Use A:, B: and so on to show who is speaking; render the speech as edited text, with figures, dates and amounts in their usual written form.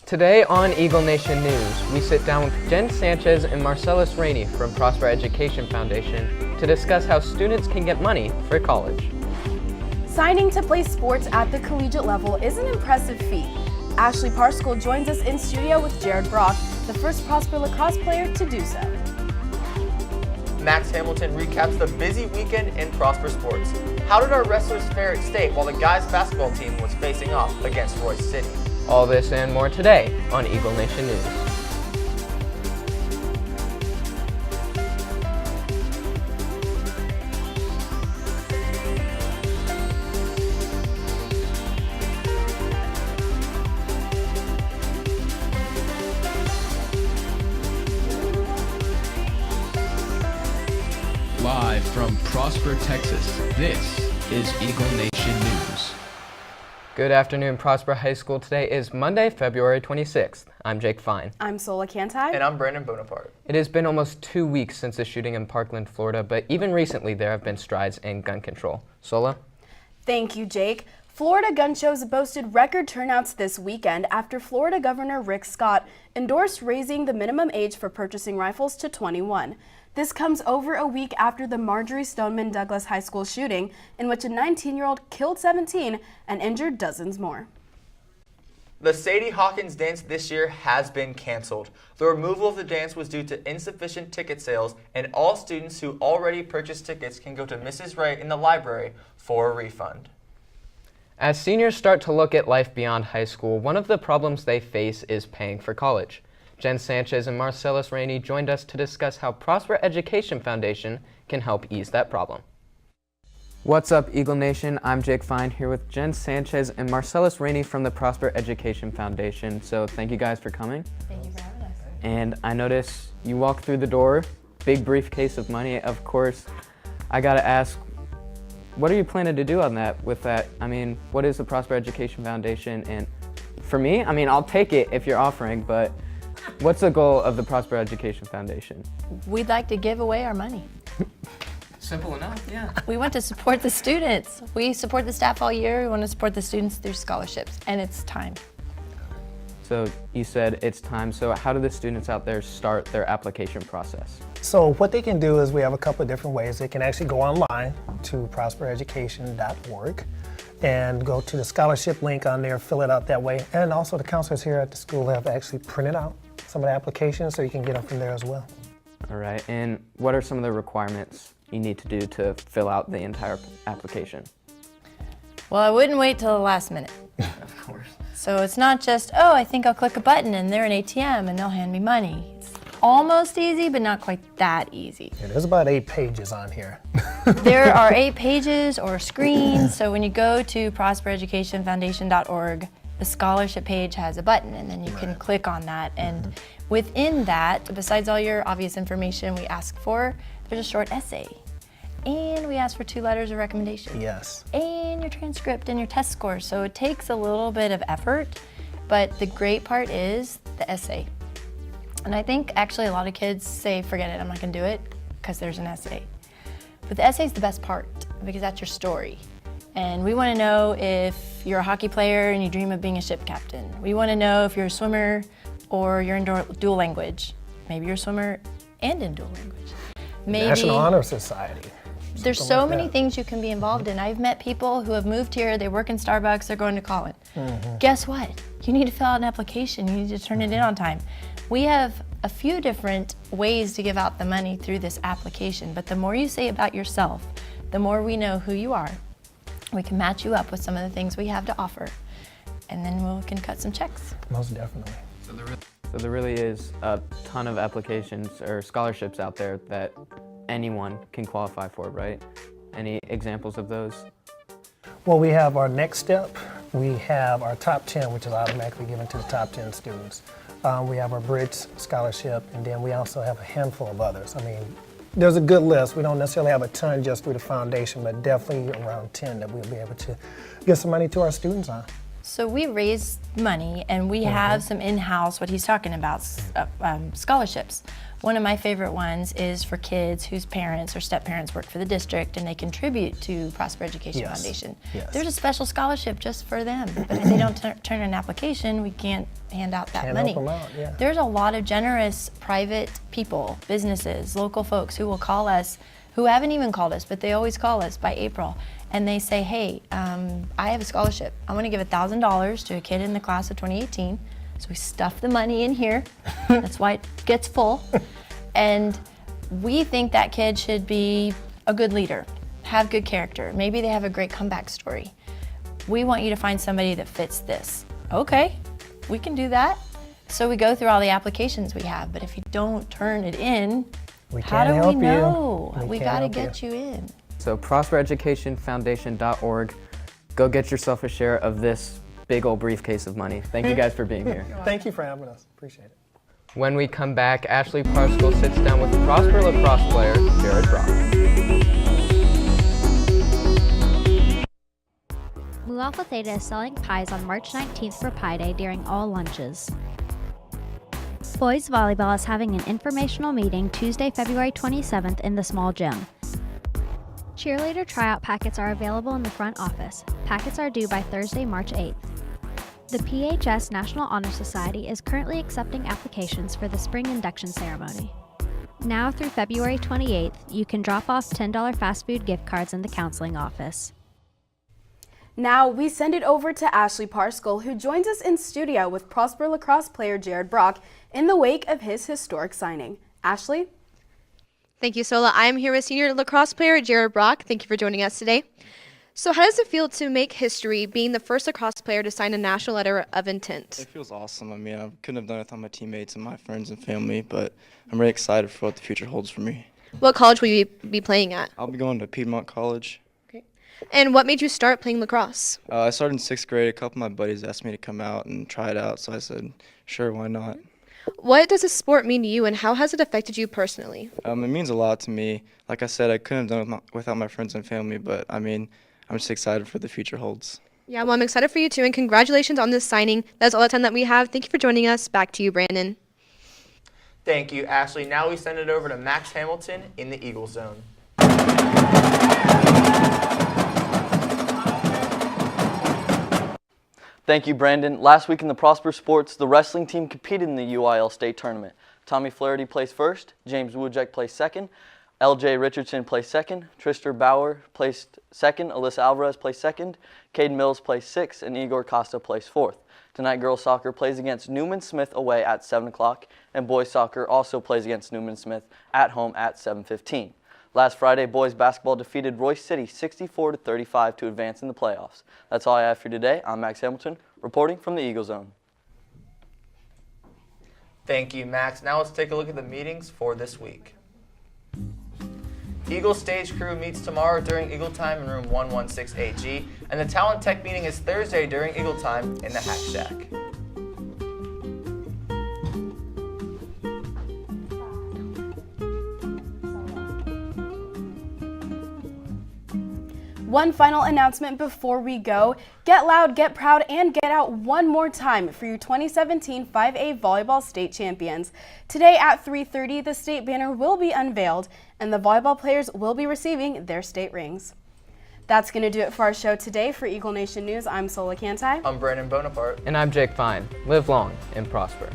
A: Today on Eagle Nation News, we sit down with Jen Sanchez and Marcellus Rainey from Prosper Education Foundation to discuss how students can get money for college.
B: Signing to play sports at the collegiate level is an impressive feat. Ashley Parscale joins us in studio with Jared Brock, the first Prosper lacrosse player to do so.
C: Max Hamilton recaps the busy weekend in Prosper sports. How did our wrestlers fare at state while the guys basketball team was facing off against Royce City?
A: All this and more today on Eagle Nation News.
D: Live from Prosper, Texas, this is Eagle Nation News.
A: Good afternoon, Prosper High School. Today is Monday, February 26th. I'm Jake Fine.
B: I'm Sola Cantai.
C: And I'm Brandon Bonaparte.
A: It has been almost 2 weeks since the shooting in Parkland, Florida, but even recently there have been strides in gun control. Sola?
B: Thank you, Jake. Florida gun shows boasted record turnouts this weekend after Florida Governor Rick Scott endorsed raising the minimum age for purchasing rifles to 21. This comes over a week after the Marjorie Stoneman Douglas High School shooting, in which a 19-year-old killed 17 and injured dozens more.
C: The Sadie Hawkins dance this year has been canceled. The removal of the dance was due to insufficient ticket sales, and all students who already purchased tickets can go to Mrs. Ray in the library for a refund.
A: As seniors start to look at life beyond high school, one of the problems they face is paying for college. Jen Sanchez and Marcellus Rainey joined us to discuss how Prosper Education Foundation can help ease that problem. What's up, Eagle Nation? I'm Jake Fine here with Jen Sanchez and Marcellus Rainey from the Prosper Education Foundation. So thank you guys for coming.
E: Thank you for having us.
A: And I notice you walk through the door, big briefcase of money. Of course, I gotta ask, what are you planning to do on that with that? I mean, what is the Prosper Education Foundation? And for me, I mean, I'll take it if you're offering, but what's the goal of the Prosper Education Foundation?
E: We'd like to give away our money.
A: Simple enough, yeah.
E: We want to support the students. We support the staff all year. We want to support the students through scholarships, and it's time.
A: So you said it's time. So how do the students out there start their application process?
F: So what they can do is we have a couple of different ways. They can actually go online to prospereducation.org and go to the scholarship link on there, fill it out that way. And also the counselors here at the school have actually printed out some of the applications so you can get them from there as well.
A: All right, and what are some of the requirements you need to do to fill out the entire application?
E: Well, I wouldn't wait till the last minute.
A: Of course.
E: So it's not just, oh, I think I'll click a button and they're an ATM and they'll hand me money. It's almost easy, but not quite that easy.
F: Yeah, there's about 8 pages on here.
E: There are 8 pages or screens. So when you go to prospereducationfoundation.org, the scholarship page has a button and then you can click on that. And within that, besides all your obvious information we ask for, there's a short essay. And we ask for 2 letters of recommendation.
F: Yes.
E: And your transcript and your test score. So it takes a little bit of effort, but the great part is the essay. And I think actually a lot of kids say, forget it, I'm not gonna do it, because there's an essay. But the essay is the best part, because that's your story. And we wanna know if you're a hockey player and you dream of being a ship captain. We wanna know if you're a swimmer or you're in dual language. Maybe you're a swimmer and in dual language. Maybe
F: National Honor Society.
E: there's so many things you can be involved in. I've met people who have moved here, they work in Starbucks, they're going to college. Guess what? You need to fill out an application, you need to turn it in on time. We have a few different ways to give out the money through this application, but the more you say about yourself, the more we know who you are. We can match you up with some of the things we have to offer, and then we can cut some checks.
F: Most definitely.
A: So there really is a ton of applications or scholarships out there that anyone can qualify for, right? Any examples of those?
F: Well, we have our next step. We have our top 10, which is automatically given to the top 10 students. We have our Bridge Scholarship, and then we also have a handful of others. I mean, there's a good list. We don't necessarily have a ton just through the foundation, but definitely around 10 that we'll be able to get some money to our students on.
E: So we raise money, and we have some in-house, what he's talking about, scholarships. One of my favorite ones is for kids whose parents or step-parents work for the district and they contribute to Prosper Education Foundation. There's a special scholarship just for them, but if they don't turn in an application, we can't hand out that money.
F: Help them out, yeah.
E: There's a lot of generous private people, businesses, local folks who will call us, who haven't even called us, but they always call us by April. And they say, hey, I have a scholarship. I want to give $1,000 to a kid in the class of 2018. So we stuff the money in here. That's why it gets full. And we think that kid should be a good leader, have good character. Maybe they have a great comeback story. We want you to find somebody that fits this. Okay, we can do that. So we go through all the applications we have, but if you don't turn it in, how do we know? We gotta get you in.
A: So prospereducationfoundation.org. Go get yourself a share of this big old briefcase of money. Thank you guys for being here.
F: Thank you for having us. Appreciate it.
A: When we come back, Ashley Parscale sits down with Prosper lacrosse player Jared Brock.
G: Mu Alpha Theta is selling pies on March 19th for Pi Day during all lunches. Boys Volleyball is having an informational meeting Tuesday, February 27th in the small gym. Cheerleader tryout packets are available in the front office. Packets are due by Thursday, March 8th. The PHS National Honor Society is currently accepting applications for the spring induction ceremony. Now through February 28th, you can drop off $10 fast food gift cards in the counseling office.
B: Now we send it over to Ashley Parscale, who joins us in studio with Prosper lacrosse player Jared Brock in the wake of his historic signing. Ashley?
H: Thank you, Sola. I'm here with senior lacrosse player Jared Brock. Thank you for joining us today. So how does it feel to make history being the first lacrosse player to sign a national letter of intent?
I: It feels awesome. I mean, I couldn't have done it without my teammates and my friends and family, but I'm really excited for what the future holds for me.
H: What college will you be playing at?
I: I'll be going to Piedmont College.
H: Okay. And what made you start playing lacrosse?
I: I started in 6th grade. A couple of my buddies asked me to come out and try it out, so I said, sure, why not?
H: What does this sport mean to you, and how has it affected you personally?
I: It means a lot to me. Like I said, I couldn't have done it without my friends and family, but I mean, I'm just excited for the future holds.
H: Yeah, well, I'm excited for you too, and congratulations on this signing. That's all the time that we have. Thank you for joining us. Back to you, Brandon.
C: Thank you, Ashley. Now we send it over to Max Hamilton in the Eagle Zone.
J: Thank you, Brandon. Last week in the Prosper Sports, the wrestling team competed in the UIL State Tournament. Tommy Flaherty placed first, James Wujek placed second, LJ Richardson placed second, Tristan Bauer placed second, Alyssa Alvarez placed second, Cade Mills placed sixth, and Igor Costa placed fourth. Tonight, girls soccer plays against Newman Smith away at 7 o'clock, and boys soccer also plays against Newman Smith at home at 7:15. Last Friday, boys basketball defeated Royce City 64-35 to advance in the playoffs. That's all I have for you today. I'm Max Hamilton, reporting from the Eagle Zone.
C: Thank you, Max. Now let's take a look at the meetings for this week. Eagle Stage Crew meets tomorrow during Eagle Time in room 116AG, and the Talent Tech meeting is Thursday during Eagle Time in the Hack Shack.
B: One final announcement before we go. Get loud, get proud, and get out one more time for your 2017 5A Volleyball State Champions. Today at 3:30, the state banner will be unveiled, and the volleyball players will be receiving their state rings. That's going to do it for our show today. For Eagle Nation News, I'm Sola Cantai.
C: I'm Brandon Bonaparte.
A: And I'm Jake Fine. Live long and prosper.